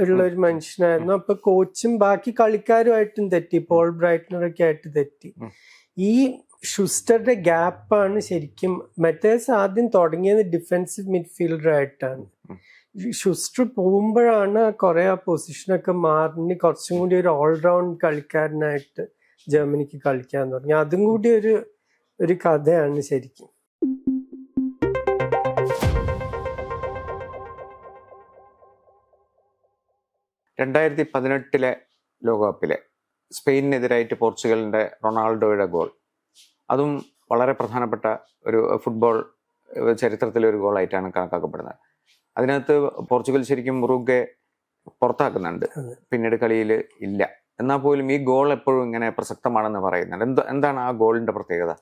ഉള്ള ഒരു മനുഷ്യനായിരുന്നു. അപ്പൊ കോച്ചും ബാക്കി കളിക്കാരുമായിട്ടും തെറ്റി, പോൾ ബ്രൈറ്റ്നറൊക്കെ ആയിട്ട് തെറ്റി. ഈ ഷുസ്റ്ററുടെ ഗ്യാപ്പാണ് ശരിക്കും. മറ്റേസ് ആദ്യം തുടങ്ങിയത് ഡിഫെൻസീവ് മിഡ്ഫീൽഡർ ആയിട്ടാണ്. ഷുസ്റ്റർ പോകുമ്പോഴാണ് കുറെ ആ പൊസിഷനൊക്കെ മാറി കുറച്ചും കൂടി ഒരു ഓൾറൗണ്ട് കളിക്കാരനായിട്ട് ജർമ്മനിക്ക് കളിക്കാൻ തുടങ്ങി. അതും കൂടി ഒരു കഥയാണ് ശരിക്കും. 2018 ലോകകപ്പിലെ സ്പെയിനിനെതിരായിട്ട് പോർച്ചുഗലിന്റെ റൊണാൾഡോയുടെ ഗോൾ, അതും വളരെ പ്രധാനപ്പെട്ട ഒരു ഫുട്ബോൾ ചരിത്രത്തിലെ ഒരു ഗോളായിട്ടാണ് കണക്കാക്കപ്പെടുന്നത്. അതിനകത്ത് പോർച്ചുഗൽ ശരിക്കും ഉറുഗ്വെ പുറത്താക്കുന്നുണ്ട്, പിന്നീട് കളിയിൽ ഇല്ല. എന്നാൽ പോലും ഈ ഗോൾ എപ്പോഴും ഇങ്ങനെ പ്രസക്തമാണെന്ന് പറയുന്നുണ്ട്. എന്താണ് ആ ഗോളിന്റെ പ്രത്യേകത?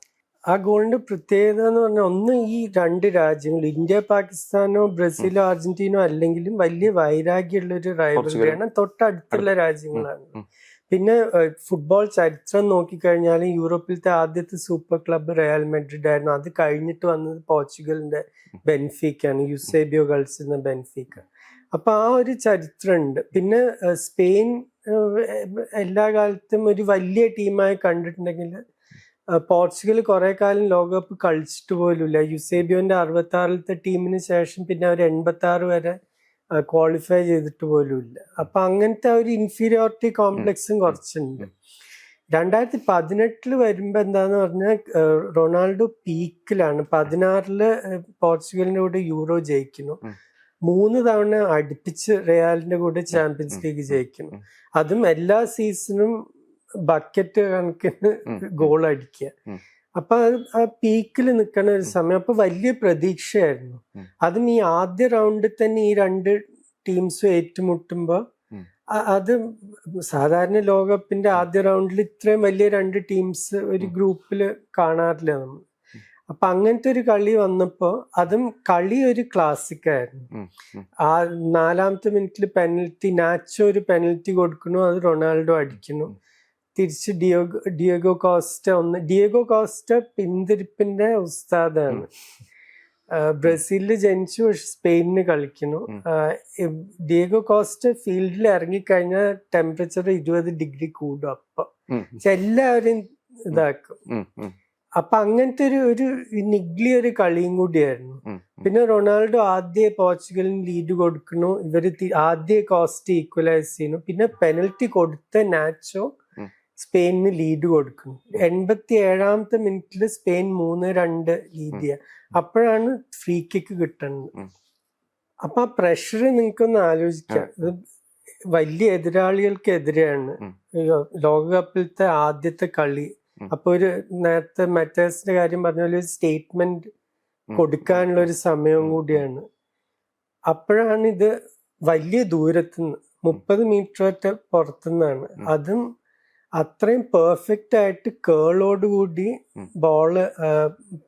ആ ഗോളിന്റെ പ്രത്യേകത എന്ന് പറഞ്ഞാൽ, ഒന്ന് ഈ രണ്ട് രാജ്യങ്ങൾ ഇന്ത്യ പാകിസ്ഥാനോ ബ്രസീലോ അർജന്റീനോ അല്ലെങ്കിലും വലിയ വൈരാഗ്യമുള്ള ഒരു റൈവലറിയാണ്, തൊട്ടടുത്തുള്ള രാജ്യങ്ങളാണ്. പിന്നെ ഫുട്ബോൾ ചരിത്രം നോക്കിക്കഴിഞ്ഞാൽ യൂറോപ്പിലത്തെ ആദ്യത്തെ സൂപ്പർ ക്ലബ്ബ് റയൽ മാഡ്രിഡ് ആയിരുന്നു. അത് കഴിഞ്ഞിട്ട് വന്നത് പോർച്ചുഗലിന്റെ ബെൻഫീക്കാണ്, യുസേബിയോ കളിച്ചിരുന്ന ബെൻഫീക്ക. അപ്പൊ ആ ഒരു ചരിത്രമുണ്ട്. പിന്നെ സ്പെയിൻ എല്ലാ കാലത്തും ഒരു വലിയ ടീമായി കണ്ടിട്ടുണ്ടെങ്കിൽ പോർച്ചുഗൽ കുറെ കാലം ലോകകപ്പ് കളിച്ചിട്ട് പോലുമില്ല. യുസേബിയോന്റെ 66-ത്തെ ടീമിന് ശേഷം പിന്നെ അവർ 86 വരെ ക്വാളിഫൈ ചെയ്തിട്ട് പോലുമില്ല. അപ്പൊ അങ്ങനത്തെ ഒരു ഇൻഫീരിയോറിറ്റി കോംപ്ലക്സും കുറച്ചുണ്ട്. 2018 വരുമ്പോ എന്താന്ന് പറഞ്ഞാൽ റൊണാൾഡോ പീക്കിലാണ്. 16 പോർച്ചുഗലിന്റെ കൂടെ യൂറോ ജയിക്കുന്നു, 3 തവണ അടുപ്പിച്ച് റയലിന്റെ കൂടെ ചാമ്പ്യൻസ് ലീഗ് ജയിക്കുന്നു. അതും എല്ലാ സീസണും ബക്കറ്റ് കണക്കിന് ഗോൾ അടിക്കുക. അപ്പൊ ആ പീക്കിൽ നിൽക്കണ ഒരു സമയം. അപ്പൊ വലിയ പ്രതീക്ഷയായിരുന്നു. അതും ഈ ആദ്യ റൗണ്ടിൽ തന്നെ ഈ രണ്ട് ടീംസും ഏറ്റുമുട്ടുമ്പോ, അത് സാധാരണ ലോകകപ്പിന്റെ ആദ്യ റൗണ്ടിൽ ഇത്രയും വലിയ രണ്ട് ടീംസ് ഒരു ഗ്രൂപ്പിൽ കാണാറില്ല നമ്മൾ. അപ്പൊ അങ്ങനത്തെ ഒരു കളി വന്നപ്പോ അതും കളി ഒരു ക്ലാസിക് ആയിരുന്നു. ആ 4ാമത്തെ മിനിറ്റിൽ പെനൽറ്റി, നാച്ചോ ഒരു പെനൽറ്റി കൊടുക്കുന്നു, അത് റൊണാൾഡോ അടിക്കുന്നു. തിരിച്ച് ഡിയോഗോ കോസ്റ്റ പിന്തിരിപ്പിന്റെ ഉസ്താദാണ്. ബ്രസീലിൽ ജനിച്ചു, പക്ഷെ സ്പെയിനിന് കളിക്കുന്നു. ഡിയോഗോ കോസ്റ്റ ഫീൽഡിൽ ഇറങ്ങിക്കഴിഞ്ഞാൽ ടെമ്പറേച്ചർ 20 ഡിഗ്രി കൂടും. അപ്പൊ എല്ലാവരും ഇതാക്കും. അപ്പൊ അങ്ങനത്തെ ഒരു നിഗ്ലി ഒരു കളിയും കൂടിയായിരുന്നു. പിന്നെ റൊണാൾഡോ ആദ്യ പോർച്ചുഗലിന് ലീഡ് കൊടുക്കുന്നു, ഇവര് ആദ്യ കോസ്റ്റ് ഈക്വലൈസ് ചെയ്യുന്നു. പിന്നെ പെനൽറ്റി കൊടുത്ത നാച്ചോ സ്പെയിനിന് ലീഡ് കൊടുക്കുന്നു. 87ാമത്തെ മിനിറ്റിൽ സ്പെയിൻ 3-2 ലീഡ് ചെയ്യുക. അപ്പോഴാണ് ഫ്രീ കിക്ക് കിട്ടുന്നത്. അപ്പൊ ആ പ്രഷർ നിങ്ങൾക്കൊന്ന് ആലോചിക്കാം. ഇത് വലിയ എതിരാളികൾക്കെതിരെയാണ് ലോകകപ്പിലത്തെ ആദ്യത്തെ കളി. അപ്പൊ ഒരു നേരത്തെ മറ്റേഴ്സിന്റെ കാര്യം പറഞ്ഞ പോലെ ഒരു സ്റ്റേറ്റ്മെന്റ് കൊടുക്കാനുള്ള ഒരു സമയം കൂടിയാണ്. അപ്പോഴാണ് ഇത് വലിയ ദൂരത്തുനിന്ന് 30 മീറ്റർ പുറത്തുനിന്നാണ്. അതും അത്രയും പെർഫെക്റ്റ് ആയിട്ട് കേളോട് കൂടി ബോള്.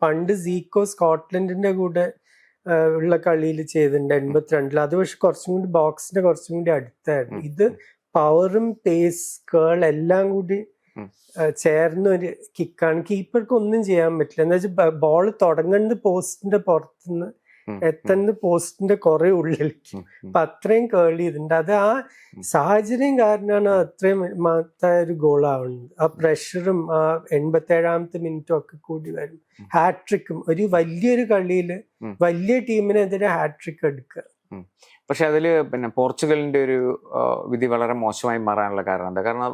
പണ്ട് സീക്കോ സ്കോട്ട്ലൻഡിന്റെ കൂടെ ഉള്ള കളിയിൽ ചെയ്തിട്ടുണ്ട് 82-ൽ. അത് പക്ഷെ കുറച്ചും കൂടി ബോക്സിന്റെ കുറച്ചും കൂടി അടുത്തായിരുന്നു. ഇത് പവറും പേസ് കേൾ എല്ലാം കൂടി ചേർന്ന ഒരു കിക്കാണ്. കീപ്പർക്ക് ഒന്നും ചെയ്യാൻ പറ്റില്ല. എന്താ വെച്ചാൽ ബോൾ തുടങ്ങുന്നത് പോസ്റ്റിന്റെ പുറത്തുനിന്ന് എത്തുന്നത് പോസ്റ്റിന്റെ കുറെ ഉള്ളിലേക്ക്. അപ്പൊ അത്രയും കേൾ ചെയ്തിട്ടുണ്ട്. അത് ആ സാഹചര്യം കാരണമാണ് അത്രയും മഹത്തായ ഒരു ഗോൾ ആവുന്നത്. ആ പ്രഷറും ആ 87ാമത്തെ മിനിറ്റും ഒക്കെ കൂടി വരും. ഹാട്രിക്കും ഒരു വലിയൊരു കളിയില് വലിയ ടീമിനെതിരെ ഹാട്രിക് എടുക്കുക. പക്ഷെ അതില് പിന്നെ പോർച്ചുഗലിന്റെ ഒരു വിധി വളരെ മോശമായി മാറാനുള്ള കാരണം എന്താ? കാരണം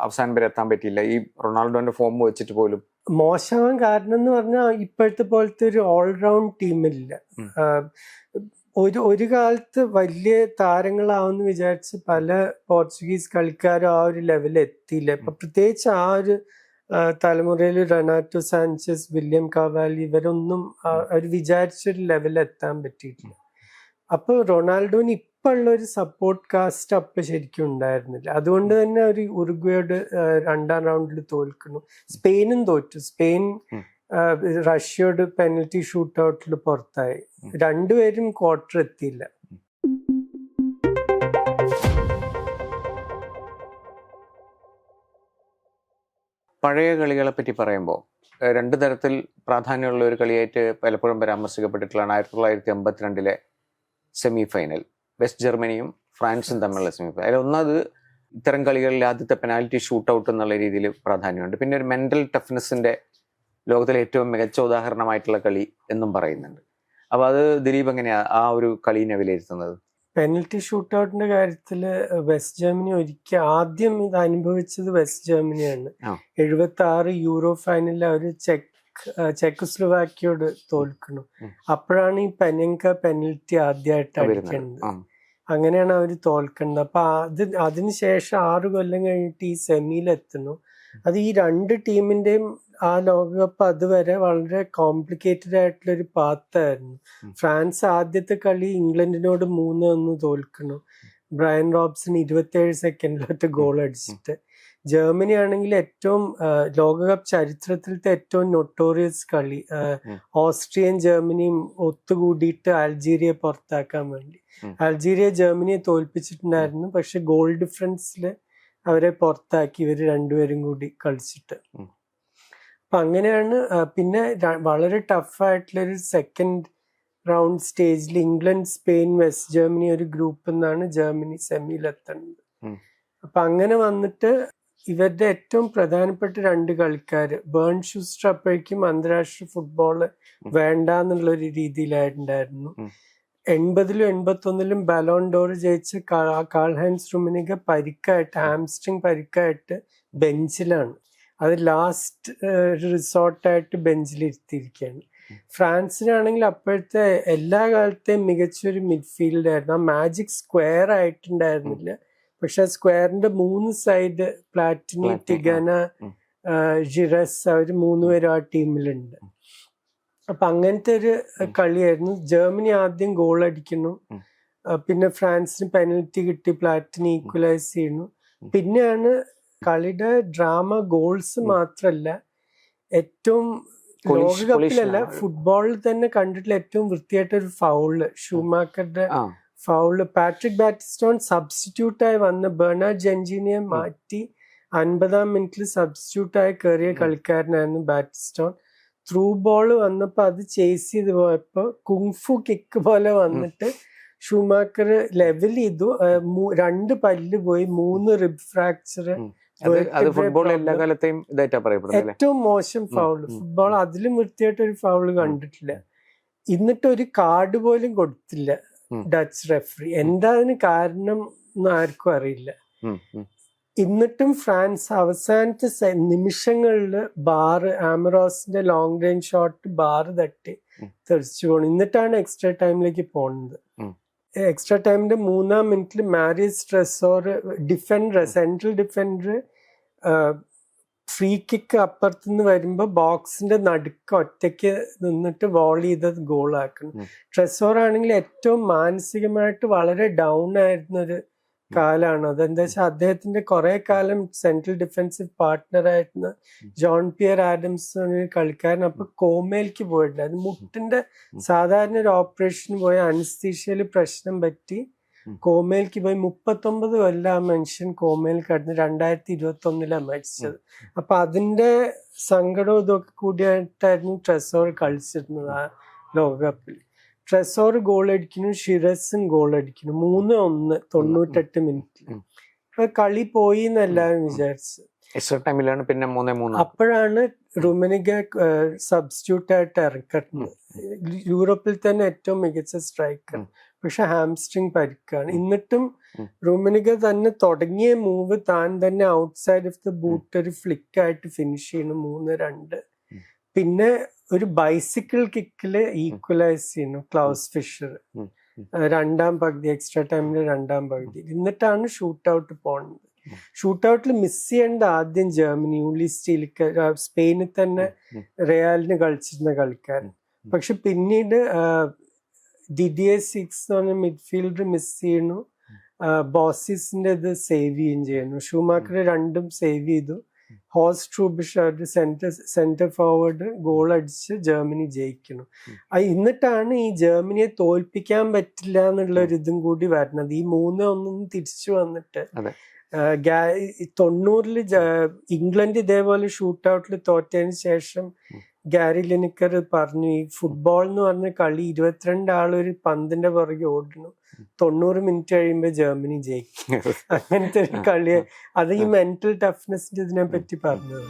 അവസാനം വരെ എത്താൻ പറ്റിയില്ല. ഈ റൊണാൾഡോന്റെ ഫോം വെച്ചിട്ട് പോലും മോശമാവാൻ കാരണം എന്ന് പറഞ്ഞാൽ ഇപ്പോഴത്തെ പോലത്തെ ഒരു ഓൾറൗണ്ട് ടീമില്ല. ഒരു കാലത്ത് വലിയ താരങ്ങളാവെന്ന് വിചാരിച്ച് പല പോർച്ചുഗീസ് കളിക്കാരും ആ ഒരു ലെവലിൽ എത്തിയില്ല. ഇപ്പൊ പ്രത്യേകിച്ച് ആ ഒരു തലമുറയിൽ റൊണാൾഡോ സാnchez, വില്യം കാവാലി ഇവരൊന്നും അവർ വിചാരിച്ചൊരു ലെവലിൽ എത്താൻ പറ്റിയിട്ടില്ല. അപ്പൊ റൊണാൾഡോന് ഇപ്പൊ ഉള്ള ഒരു സപ്പോർട്ട് കാസ്റ്റ് അപ്പൊ ശരിക്കും ഉണ്ടായിരുന്നില്ല. അതുകൊണ്ട് തന്നെ ഒരു ഉറുഗ്വേയോട് 2ാം റൗണ്ടിൽ തോൽക്കുന്നു. സ്പെയിനും തോറ്റു. സ്പെയിൻ റഷ്യയോട് പെനൽറ്റി ഷൂട്ട് ഔട്ടിൽ പുറത്തായി. രണ്ടുപേരും ക്വാർട്ടർ എത്തിയില്ല. പഴയ കളികളെ പറ്റി പറയുമ്പോൾ 2 തരത്തിൽ പ്രാധാന്യമുള്ള ഒരു കളിയായിട്ട് പലപ്പോഴും പരാമർശിക്കപ്പെട്ടിട്ടുള്ളതാണ് 1982 സെമി ഫൈനൽ. വെസ്റ്റ് ജർമ്മനിയും ഫ്രാൻസും തമ്മിലുള്ള സെമി ഫൈനൽ. ഒന്നത് ഇത്തരം കളികളിൽ ആദ്യത്തെ പെനാൽറ്റി ഷൂട്ട് ഔട്ട് എന്നുള്ള രീതിയിൽ പ്രാധാന്യമുണ്ട്. പിന്നെ ഒരു മെന്റൽ ടഫ്നെസ്സിന്റെ ലോകത്തിലെ ഏറ്റവും മികച്ച ഉദാഹരണമായിട്ടുള്ള കളി എന്നും പറയുന്നുണ്ട്. അപ്പൊ അത് ദിലീപ് എങ്ങനെയാ ആ ഒരു കളീനെ വിലയിരുത്തുന്നത്? പെനൽറ്റി ഷൂട്ട് ഔട്ടിന്റെ കാര്യത്തില് വെസ്റ്റ് ജർമ്മനി ആദ്യം ഇത് അനുഭവിച്ചത് വെസ്റ്റ് ജർമ്മനിയാണ്. 76 യൂറോ ഫൈനലിൽ അവര് ചെക്കോസ്ലോവാക്കിയോട് തോൽക്കുന്നു. അപ്പോഴാണ് ഈ പെനങ്ക പെനൽറ്റി ആദ്യമായിട്ട് അടിക്കുന്നത്. അങ്ങനെയാണ് അവർ തോൽക്കുന്നത്. അപ്പൊ അതിനുശേഷം 6 കൊല്ലം കഴിഞ്ഞിട്ട് ഈ സെമിയിൽ എത്തുന്നു. അത് ഈ 2 ടീമിന്റെയും ആ ലോകകപ്പ് അതുവരെ വളരെ കോംപ്ലിക്കേറ്റഡ് ആയിട്ടുള്ള ഒരു പാത്തായിരുന്നു. ഫ്രാൻസ് ആദ്യത്തെ കളി ഇംഗ്ലണ്ടിനോട് 3-1 തോൽക്കുന്നു. ബ്രയൻ റോബ്സൺ 27 സെക്കൻഡിലൊറ്റ ഗോൾ അടിച്ചിട്ട്. ജർമ്മനി ആണെങ്കിൽ ഏറ്റവും ലോകകപ്പ് ചരിത്രത്തിലത്തെ ഏറ്റവും നൊട്ടോറിയസ് കളി ഓസ്ട്രിയയും ജർമ്മനിയും ഒത്തുകൂടിയിട്ട് അൾജീരിയയെ പുറത്താക്കാൻ വേണ്ടി. അൾജീരിയ ജർമ്മനിയെ തോൽപ്പിച്ചിട്ടുണ്ടായിരുന്നു. പക്ഷെ ഗോൾ ഡിഫറൻസിൽ അവരെ പുറത്താക്കി ഇവര് രണ്ടുപേരും കൂടി കളിച്ചിട്ട്. അപ്പൊ അങ്ങനെയാണ്. പിന്നെ വളരെ ടഫായിട്ടുള്ളൊരു സെക്കൻഡ് റൗണ്ട് സ്റ്റേജിൽ ഇംഗ്ലണ്ട്, സ്പെയിൻ, വെസ്റ്റ് ജർമ്മനി ഒരു ഗ്രൂപ്പിൽ നിന്നാണ് ജർമ്മനി സെമിയിലെത്തുന്നത്. അപ്പൊ അങ്ങനെ വന്നിട്ട് ഇവരുടെ ഏറ്റവും പ്രധാനപ്പെട്ട 2 കളിക്കാര് ബേൺ ഷൂസ്റ്റർ അപ്പോഴേക്കും അന്താരാഷ്ട്ര ഫുട്ബോള് വേണ്ട എന്നുള്ളൊരു രീതിയിലായിട്ടുണ്ടായിരുന്നു. 80ലും 81ലും ബലോൺ ഡോർ ജയിച്ച കാൾ ഹൈൻസ് റുമനിഗ പരിക്കായിട്ട്, ഹാംസ്ട്രിങ് പരിക്കായിട്ട് ബെഞ്ചിലാണ്. അത് ലാസ്റ്റ് റിസോർട്ടായിട്ട് ബെഞ്ചിലിരുത്തിയിരിക്കുകയാണ്. ഫ്രാൻസിനാണെങ്കിൽ അപ്പോഴത്തെ എല്ലാ കാലത്തെയും മികച്ചൊരു മിഡ്ഫീൽഡായിരുന്നു. ആ മാജിക് സ്ക്വയർ ആയിട്ടുണ്ടായിരുന്നില്ല. പക്ഷെ സ്ക്വയറിന്റെ 3 സൈഡ് പ്ലാറ്റിനി, ടിഗന, ജിറസ് അവര് 3 പേരും ആ ടീമിലുണ്ട്. അപ്പൊ അങ്ങനത്തെ ഒരു കളിയായിരുന്നു. ജർമ്മനി ആദ്യം ഗോൾ അടിക്കുന്നു. പിന്നെ ഫ്രാൻസിന് പെനൽറ്റി കിട്ടി, പ്ലാറ്റിനി ഈക്വലൈസ് ചെയ്യുന്നു. പിന്നെയാണ് കളിയുടെ ഡ്രാമ. ഗോൾസ് മാത്രല്ല, ഏറ്റവും ലോകകപ്പിലല്ല ഫുട്ബോളിൽ തന്നെ കണ്ടിട്ടുള്ള ഏറ്റവും വൃത്തിയായിട്ടൊരു ഫൗള്, ഷൂമാക്കറുടെ ഫൗള്. പാട്രിക് ബാറ്റിസ്റ്റോൺ സബ്സ്റ്റിറ്റ്യൂട്ടായി വന്ന ബെർണാഡ് ജെൻജിനിയെ മാറ്റി 50ാം മിനിറ്റിൽ സബ്സ്റ്റിറ്റ്യൂട്ടായി കയറിയ കളിക്കാരനായിരുന്നു ബാറ്റിസ്റ്റോൺ. ത്രൂ ബോൾ വന്നപ്പോ അത് ചേസ് ചെയ്ത് പോയപ്പോ കുങ്ഫു കിക്ക് പോലെ വന്നിട്ട് ഷൂമാക്കർ ലെവൽ ചെയ്തു. 2 പല്ല് പോയി, 3 റിബ് ഫ്രാക്ചർ. ഏറ്റവും മോശം ഫൗള്. ഫുട്ബോൾ അതിലും വൃത്തിയായിട്ട് ഒരു ഫൗള് കണ്ടിട്ടില്ല. എന്നിട്ട് ഒരു കാർഡ് പോലും കൊടുത്തില്ല ഡച്ച് റെഫറി. എന്താ അതിന് കാരണം എന്ന് ആർക്കും അറിയില്ല. എന്നിട്ടും ഫ്രാൻസ് അവസാനത്തെ നിമിഷങ്ങളിൽ ആമറോസിന്റെ ലോങ് റേഞ്ച് ഷോട്ട് ബാറ് തട്ടി തെറിച്ചു പോകണം. എന്നിട്ടാണ് എക്സ്ട്രാ ടൈമിലേക്ക് പോകുന്നത്. എക്സ്ട്രാ ടൈമിന്റെ 3ാം മിനിറ്റിൽ Marius Tresor central defender free kick അപ്പുറത്തുനിന്ന് വരുമ്പോ ബോക്സിന്റെ നടുക്ക് ഒറ്റയ്ക്ക് നിന്നിട്ട് വോൾ ചെയ്തത് ഗോളാക്കണം. ട്രെസോർ ആണെങ്കിൽ ഏറ്റവും മാനസികമായിട്ട് വളരെ ഡൗൺ ആയിരുന്ന ഒരു കാലാണ്. അതെന്താ വെച്ചാൽ അദ്ദേഹത്തിന്റെ കുറെ കാലം സെൻട്രൽ ഡിഫൻസീവ് പാർട്ട്ണർ ആയിരുന്ന ജോൺ പിയർ ആഡംസ് കളിക്കാരൻ അപ്പൊ കോമയിലേക്ക് പോയിട്ടുണ്ട്. അത് മുട്ടിന്റെ സാധാരണ ഒരു ഓപ്പറേഷന് പോയ അനസ്തീഷ്യയില് പ്രശ്നം പറ്റി കോമയിലേക്ക് പോയി 39 കൊല്ലം ആ മനുഷ്യൻ കോമയിൽ കിടന്ന് 2021 മരിച്ചത്. അപ്പൊ അതിന്റെ സങ്കടവും ഇതൊക്കെ കൂടിയായിട്ടായിരുന്നു ട്രെസോർ കളിച്ചിരുന്നത് ആ ലോകകപ്പിൽ. ട്രെസോർ ഗോൾ അടിക്കുന്നു, ഷിറസും ഗോൾ അടിക്കുന്നു. 3-1 98 മിനിറ്റിൽ. അപ്പൊ കളി പോയി എന്ന് എല്ലാവരും വിചാരിച്ചു. എക്സ്ട്രാ ടൈമിലാണ് പിന്നെ 3-3. അപ്പോഴാണ് റുമനിഗ സബ്സ്റ്റിറ്റ്യൂട്ട് ആയിട്ട് ഇറക്കുന്നത്. യൂറോപ്പിൽ തന്നെ ഏറ്റവും മികച്ച സ്ട്രൈക്കർ, പക്ഷെ ഹാംസ്ട്രിങ് പരിക്കാണ്. എന്നിട്ടും റുമനിഗ തന്നെ തുടങ്ങിയ മൂവ് താൻ തന്നെ ഔട്ട്സൈഡ് ഓഫ് ദ ബൂട്ട് ഒരു ഫ്ലിക്ക് ആയിട്ട് ഫിനിഷ് ചെയ്യുന്നു 3-2. പിന്നെ ഒരു ബൈസിക്കിൾ കിക്കില് ഈക്വലൈസ് ചെയ്യുന്നു ക്ലൗസ് ഫിഷർ രണ്ടാം പകുതി, എക്സ്ട്രാ ടൈമില് രണ്ടാം പകുതി. എന്നിട്ടാണ് ഷൂട്ട് ഔട്ട് പോകുന്നത്. ഷൂട്ട് ഔട്ടിൽ മിസ് ചെയ്യേണ്ട ആദ്യം ജർമ്മനി, യൂലി സ്റ്റീലിക്ക്, സ്പെയിനിൽ തന്നെ റയലിന് കളിച്ചിരുന്ന കളിക്കാരൻ. പക്ഷെ പിന്നീട് ഡിഡിയെ സിക്സ് എന്ന് പറഞ്ഞ മിഡ്ഫീൽഡർ മിസ് ചെയ്യുന്നു, ബോസിന്റെ ഇത് സേവ് ചെയ്യുകയും ചെയ്യുന്നു. ഷൂമാക്കർ രണ്ടും സേവ് ചെയ്തു. ഹോസ് ട്രൂബിഷ് സെന്റർ ഫോർവേഡ് ഗോൾ അടിച്ച് ജർമ്മനി ജയിക്കുന്നു. എന്നിട്ടാണ് ഈ ജർമ്മനിയെ തോൽപ്പിക്കാൻ പറ്റില്ല എന്നുള്ള ഒരു ഇതും കൂടി വരുന്നത്. ഈ 3-1 തിരിച്ചു വന്നിട്ട് 90-ല് ഇംഗ്ലണ്ട് ഇതേപോലെ ഷൂട്ട് ഔട്ടിൽ തോറ്റതിന് ശേഷം ഗാരി ലിനിക്കർ പറഞ്ഞു, ഈ ഫുട്ബോൾ എന്ന് പറഞ്ഞ കളി 22 ആളൊരു പന്തിന്റെ പുറകെ ഓടുന്നു, 90 മിനിറ്റ് കഴിയുമ്പോൾ ജർമ്മനി ജയിക്കും. അങ്ങനത്തെ ഒരു കളി. അത് ഈ മെന്റൽ ടഫ്നെസിന്റെ ഇതിനെ പറ്റി പറഞ്ഞത്.